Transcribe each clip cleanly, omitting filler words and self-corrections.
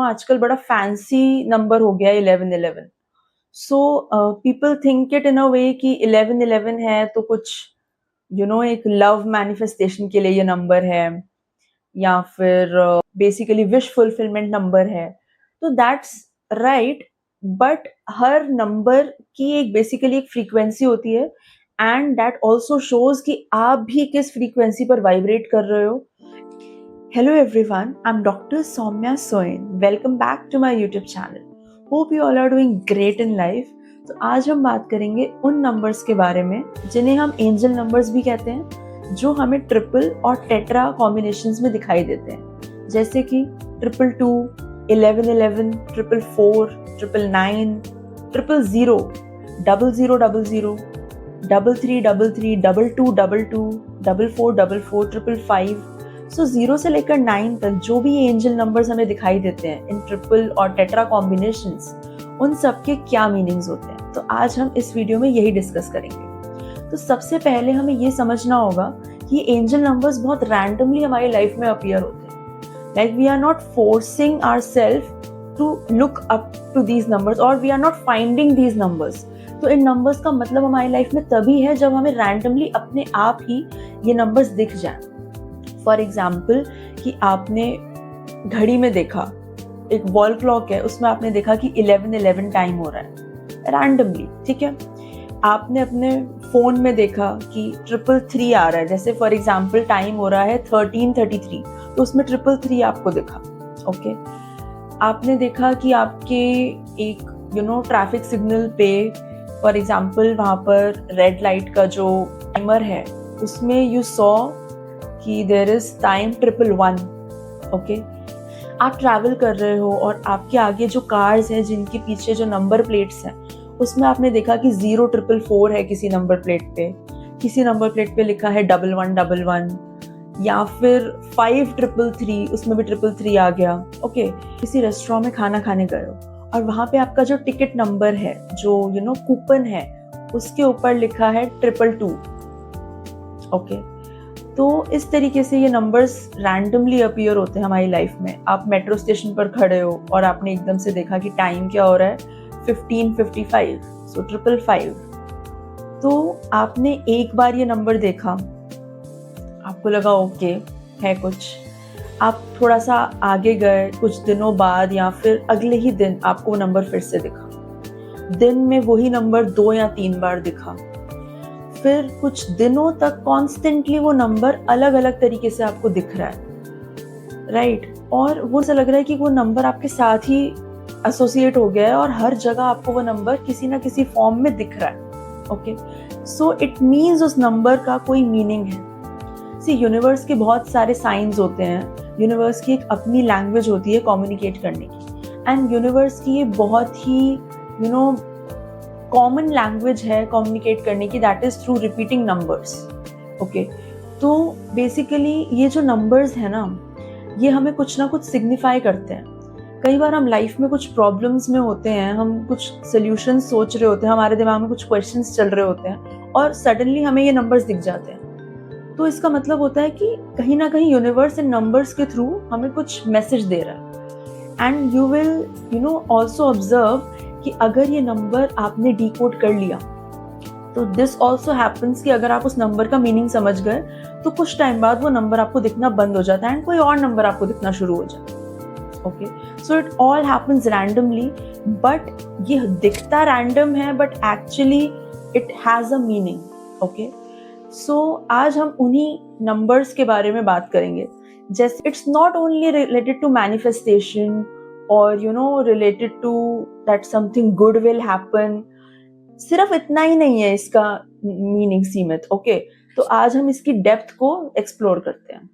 आजकल बड़ा fancy number हो गया है 1111। So people think it in a way कि 1111 है तो कुछ एक लव मैनिफेस्टेशन के लिए ये नंबर है, या फिर बेसिकली विश फुलफिलमेंट नंबर है। तो that's right, but her number की एक बेसिकली एक फ्रीक्वेंसी होती है, एंड दैट ऑल्सो शोज कि आप भी किस फ्रीक्वेंसी पर वाइब्रेट कर रहे हो। Hello everyone, I'm Dr. Soumya Soin. Welcome back to my YouTube channel. Hope you all are doing great in life. तो आज हम बात करेंगे उन नंबर्स के बारे में जिन्हें हम एंजल नंबर्स भी कहते हैं, जो हमें ट्रिपल और टेट्रा कॉम्बिनेशंस में दिखाई देते हैं, जैसे कि 222, 1111, 444, 999, 000, 0000, 3333, 2222, 4444, 555। सो 0 से लेकर 9 तक जो भी एंजल नंबर्स हमें दिखाई देते हैं इन ट्रिपल और टेट्रा कॉम्बिनेशंस, उन सब के क्या मीनिंग्स होते हैं, तो आज हम इस वीडियो में यही डिस्कस करेंगे। तो सबसे पहले हमें ये समझना होगा कि एंजल नंबर्स बहुत रैंडमली हमारी लाइफ में अपीयर होते हैं। Like we are not forcing ourselves to look up to these numbers, और we are not finding these numbers. तो इन नंबर्स का मतलब हमारी लाइफ में तभी है जब हमें रैंडमली अपने आप ही ये नंबर्स दिख जाए। फॉर एग्जाम्पल कि आपने घड़ी में देखा, एक वॉल क्लॉक है, उसमें आपने देखा कि 11:11 टाइम हो रहा है रैंडमली, ठीक है। आपने अपने फोन में देखा कि 333 आ रहा है, जैसे फॉर एग्जाम्पल टाइम हो रहा है 13:33, तो उसमें 333 आपको दिखा, ओके। आपने देखा कि आपके एक ट्रैफिक सिग्नल पे फॉर एग्जाम्पल वहाँ पर रेड लाइट का जो टाइमर है उसमें यू सॉ कि देयर इज टाइम 111, ओके। आप ट्रैवल कर रहे हो और आपके आगे जो कार्स हैं जिनके पीछे जो नंबर प्लेट्स हैं उसमें आपने देखा कि 0444 है किसी नंबर प्लेट पे, किसी नंबर प्लेट पे लिखा है 1111, या फिर 5333, उसमें भी 333 आ गया, ओके। किसी रेस्टोरेंट में खाना खाने गए हो और वहाँ पे आपका जो टिकट नंबर है, जो कूपन है, उसके ऊपर लिखा है 222, ओके। तो इस तरीके से ये नंबर्स रैंडमली अपीयर होते हैं हमारी लाइफ में। आप मेट्रो स्टेशन पर खड़े हो और आपने एकदम से देखा कि टाइम क्या हो रहा है 15:55, सो 555। तो आपने एक बार ये नंबर देखा, आपको लगा ओके है कुछ, आप थोड़ा सा आगे गए, कुछ दिनों बाद या फिर अगले ही दिन आपको वो नंबर फिर से दिखा, दिन में वही नंबर 2 या 3 बार दिखा, फिर कुछ दिनों तक कॉन्स्टेंटली वो नंबर अलग अलग तरीके से आपको दिख रहा है, राइट। और वो ऐसा लग रहा है कि वो नंबर आपके साथ ही एसोसिएट हो गया है और हर जगह आपको वो नंबर किसी ना किसी फॉर्म में दिख रहा है, ओके। सो इट मीन्स उस नंबर का कोई मीनिंग है। सी यूनिवर्स के बहुत सारे साइंस होते हैं, यूनिवर्स की एक अपनी लैंग्वेज होती है कम्युनिकेट करने की, एंड यूनिवर्स की ये बहुत ही कॉमन लैंग्वेज है कम्युनिकेट करने की, that is through repeating numbers, okay. तो बेसिकली ये जो नंबर्स है ना, ये हमें कुछ ना कुछ सिग्निफाई करते हैं। कई बार हम लाइफ में कुछ प्रॉब्लम्स में होते हैं, हम कुछ सोल्यूशन सोच रहे होते हैं, हमारे दिमाग में कुछ क्वेश्चंस चल रहे होते हैं और सडनली हमें ये नंबर्स दिख जाते हैं। तो इसका मतलब होता है कि कहीं ना कहीं यूनिवर्स इन नंबर्स के थ्रू हमें कुछ मैसेज दे रहा है। And you will also observe कि अगर ये नंबर आपने डिकोड कर लिया, तो दिस ऑल्सो हैपन्स कि अगर आप उस नंबर का मीनिंग समझ गए तो कुछ टाइम बाद वो नंबर आपको दिखना बंद हो जाता है एंड कोई और नंबर आपको दिखना शुरू हो जाता है, okay. So it all happens randomly, but ये दिखता रैंडम है but actually it has a meaning, okay. So आज हम उन्हीं नंबर्स के बारे में बात करेंगे। जैसे it's not only related to manifestation और related to that something good will happen, सिर्फ इतना ही नहीं है इसका मीनिंग सीमित, ओके। तो आज हम इसकी डेप्थ को एक्सप्लोर करते हैं।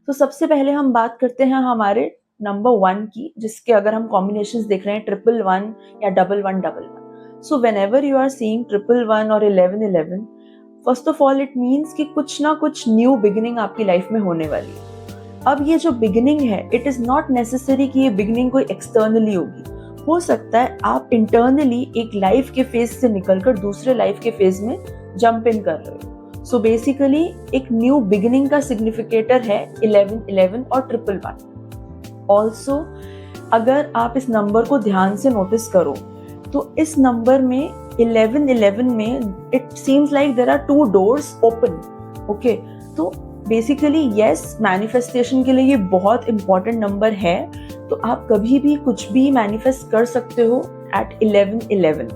तो सबसे पहले हम बात करते हैं हमारे नंबर 1 की, जिसके अगर हम कॉम्बिनेशंस देख रहे हैं 111 या 1111। सो whenever you are seeing 111 और 1111, first of all it means कि कुछ ना कुछ न्यू बिगिनिंग आपकी लाइफ में होने वाली है। अब ये जो बिगिनिंग है, इट इज नॉट नेसेसरी कि ये बिगिनिंग कोई एक्सटर्नली होगी। हो सकता है आप इंटरनली एक लाइफ के फेज से निकलकर दूसरे लाइफ के फेज में जंप इन कर रहे हो। सो बेसिकली एक न्यू बिगिनिंग का सिग्निफिकेटर है 1111 और 111। ऑल्सो अगर आप इस नंबर को ध्यान से नोटिस करो तो इस नंबर में 1111 में it seems like there are 2 doors open. Okay, तो बेसिकली यस, मैनिफेस्टेशन के लिए ये बहुत इंपॉर्टेंट नंबर है। तो आप कभी भी कुछ भी मैनिफेस्ट कर सकते हो eight 1111।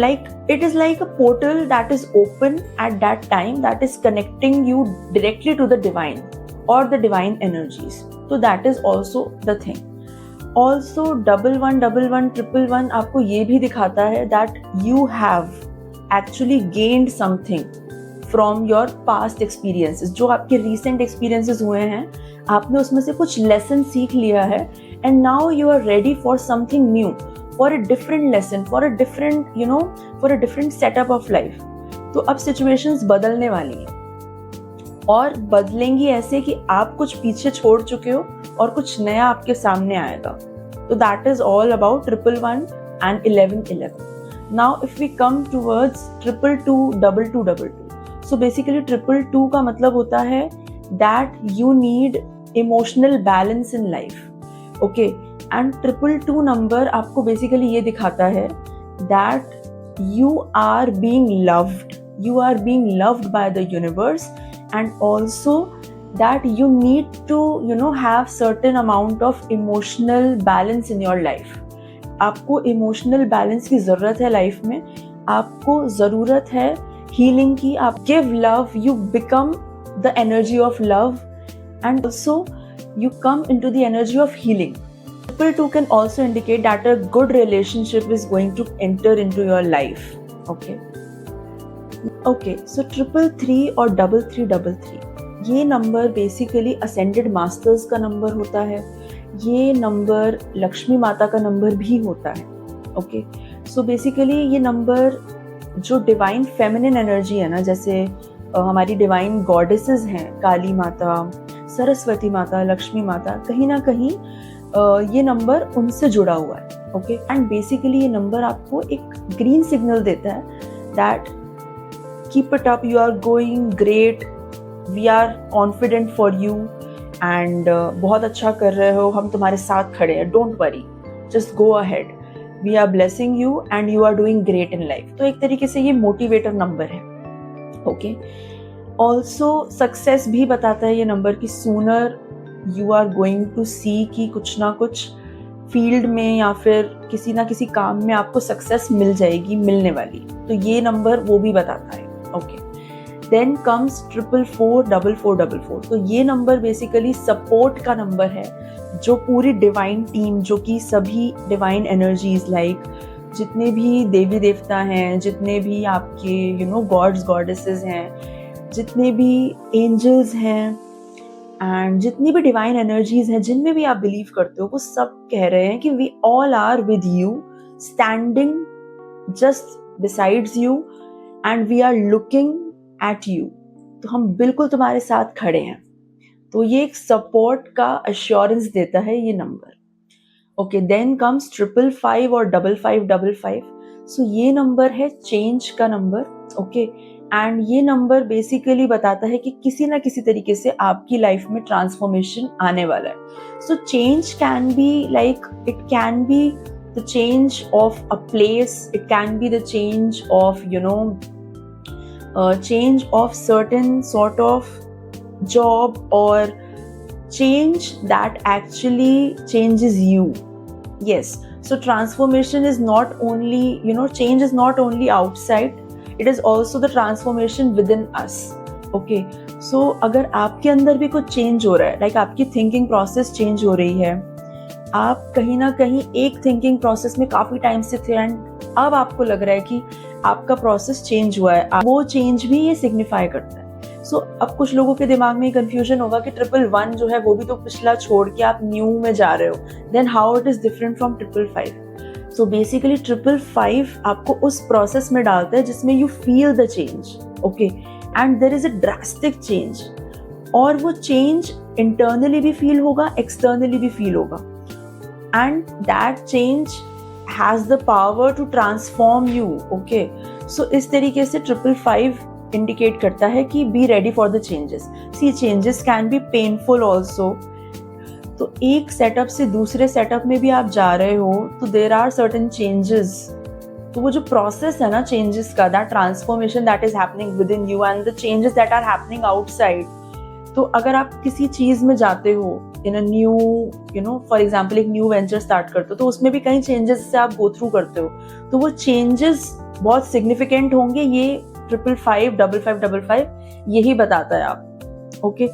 Like it is like a portal that is open at that time, that is connecting you directly to the divine or the divine energies. So that is also the thing. Also 1111 आपको ये भी दिखाता है that you have actually gained something from your past experiences. जो आपके recent experiences हुए हैं, आपने उसमें से कुछ lesson सीख लिया है and now you are ready for something new, for a different lesson, for a different, for a different setup of life. तो अब situations बदलने वाली हैं और बदलेंगी ऐसे कि आप कुछ पीछे छोड़ चुके हो और कुछ नया आपके सामने आएगा। तो that is all about 111 and 1111. Now if we come towards 222. So basically 222 का मतलब होता है that you need emotional balance in life. Okay, and 222 number आपको बेसिकली ये दिखाता है that you are being loved by the universe, and also that you need to have certain amount of emotional balance in your life. आपको emotional balance की ज़रूरत है life में, आपको ज़रूरत है healing की। आप give love, you become the energy of love, and also you come into the energy of healing. 222 can also indicate that a good relationship is going to enter into your life. Okay, so 333 और 3333 ये number basically ascended masters का number होता है। ये number Lakshmi माता का number भी होता है। ओके, सो बेसिकली ये नंबर जो डिवाइन फेमिनिन एनर्जी है ना, जैसे हमारी डिवाइन गॉडेसेस हैं, काली माता, सरस्वती माता, लक्ष्मी माता, कहीं ना कहीं ये नंबर उनसे जुड़ा हुआ है। ओके, एंड बेसिकली ये नंबर आपको एक ग्रीन सिग्नल देता है that keep it up, you are going great, we are confident for you, and बहुत अच्छा कर रहे हो, हम तुम्हारे साथ खड़े हैं, don't worry, just go ahead, we are blessing you and you are doing great in life. तो एक तरीके से ये मोटिवेटर नंबर है। ओके, ऑल्सो सक्सेस भी बताता है ये नंबर की sooner you are going to see कि कुछ ना कुछ फील्ड में या फिर किसी ना किसी काम में आपको सक्सेस मिल जाएगी, मिलने वाली। तो ये नंबर वो भी बताता है। Okay, then comes 44444। तो ये नंबर बेसिकली सपोर्ट का नंबर है, जो पूरी डिवाइन टीम, जो कि सभी डिवाइन एनर्जीज लाइक जितने भी देवी देवता हैं, जितने भी आपके गॉड्स गॉडेसेस हैं, जितने भी एंजल्स हैं, एंड जितनी भी डिवाइन एनर्जीज हैं जिनमें भी आप बिलीव करते हो, वो सब कह रहे हैं कि we all are with you, standing just besides you, and we are looking at you. तो हम बिल्कुल तुम्हारे साथ खड़े हैं। तो ये एक सपोर्ट का अश्योरेंस देता है ये नंबर। ओके, देन कम्स 555 और 5555। सो ये नंबर है चेंज का नंबर। ओके, एंड ये नंबर बेसिकली बताता है कि किसी ना किसी तरीके से आपकी लाइफ में ट्रांसफॉर्मेशन आने वाला है। So change can be like, it can be the change of a place, it can be the change of change of certain sort of job, or change that actually changes you. Yes, so transformation is not only, change is not only outside, it is also the transformation within us. Okay, so अगर आपके अंदर भी कुछ change हो रहा है, like आपकी thinking process change हो रही है, आप कहीं ना कहीं एक थिंकिंग प्रोसेस में काफी टाइम से थे एंड अब आपको लग रहा है कि आपका प्रोसेस चेंज हुआ है, वो चेंज भी ये सिग्निफाई करता है। सो अब कुछ लोगों के दिमाग में कंफ्यूजन होगा कि 111 जो है वो भी तो पिछला छोड़ के आप न्यू में जा रहे हो, then how it is different from 555। So basically 555 आपको उस प्रोसेस में डालता है जिसमें you feel the change. Okay, and there is a drastic change, और वो चेंज इंटरनली भी फील होगा, एक्सटर्नली भी फील होगा, and that change has the power to transform you. Okay, so इस तरीके से 555 indicate करता है कि be ready for the changes. See, changes can be painful also. तो एक सेटअप से दूसरे सेटअप में भी आप जा रहे हो, तो देयर आर सर्टेन चेंजेस। तो वो जो प्रोसेस है ना चेंजेस का, that transformation that is happening within you and the changes that are happening outside. तो अगर आप किसी चीज में जाते हो in a new, for example एक न्यू वेंचर स्टार्ट करते हो, तो उसमें भी कई चेंजेस से आप गो थ्रू करते हो, तो वो चेंजेस बहुत सिग्निफिकेंट होंगे। ये 555 555 यही बताता है आप। ओके